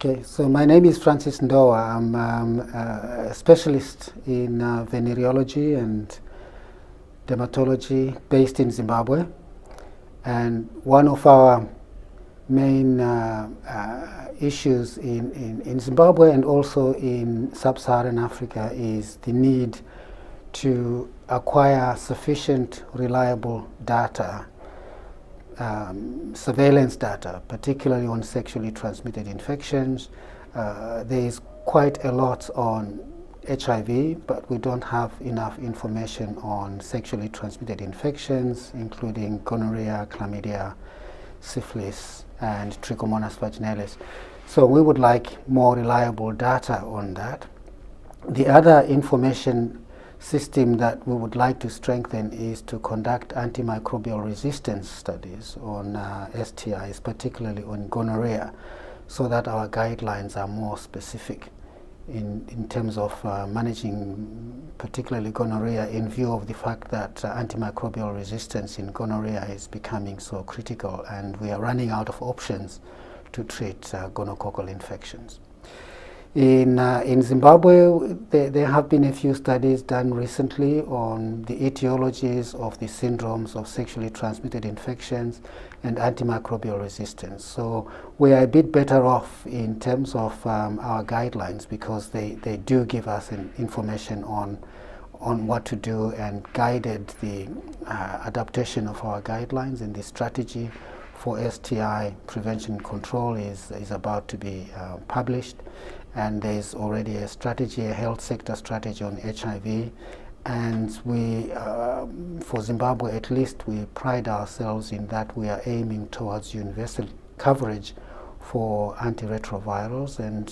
Okay, so my name is Francis Ndowa. I'm a specialist in venereology and dermatology based in Zimbabwe. And one of our main issues in Zimbabwe and also in sub-Saharan Africa is the need to acquire sufficient reliable data, surveillance data, particularly on sexually transmitted infections. There is quite a lot on HIV, but we don't have enough information on sexually transmitted infections, including gonorrhea, chlamydia, syphilis, and Trichomonas vaginalis. So we would like more reliable data on that. The other information system that we would like to strengthen is to conduct antimicrobial resistance studies on STIs, particularly on gonorrhea, so that our guidelines are more specific in terms of managing particularly gonorrhea, in view of the fact that antimicrobial resistance in gonorrhea is becoming so critical and we are running out of options to treat gonococcal infections. In Zimbabwe, there have been a few studies done recently on the etiologies of the syndromes of sexually transmitted infections and antimicrobial resistance. So we are a bit better off in terms of our guidelines, because they do give us information on what to do and guided the adaptation of our guidelines, and the strategy for STI prevention control is about to be published. And there is already a strategy, a health sector strategy on HIV. And we, for Zimbabwe at least, we pride ourselves in that we are aiming towards universal coverage for antiretrovirals, and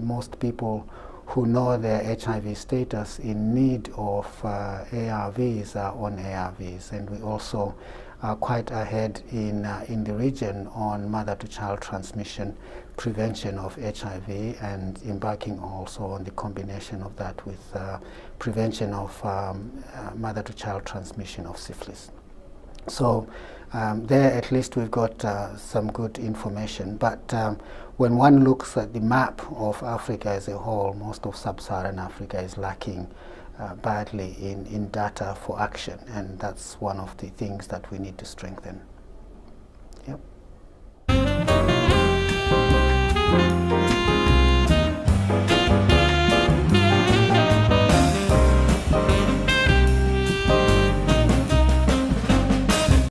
most people who know their HIV status in need of ARVs are on ARVs. And we also are quite ahead in the region on mother-to-child transmission prevention of HIV, and embarking also on the combination of that with prevention of mother-to-child transmission of syphilis. So there at least we've got some good information. But when one looks at the map of Africa as a whole, most of sub-Saharan Africa is lacking badly in data for action, and that's one of the things that we need to strengthen. Yep.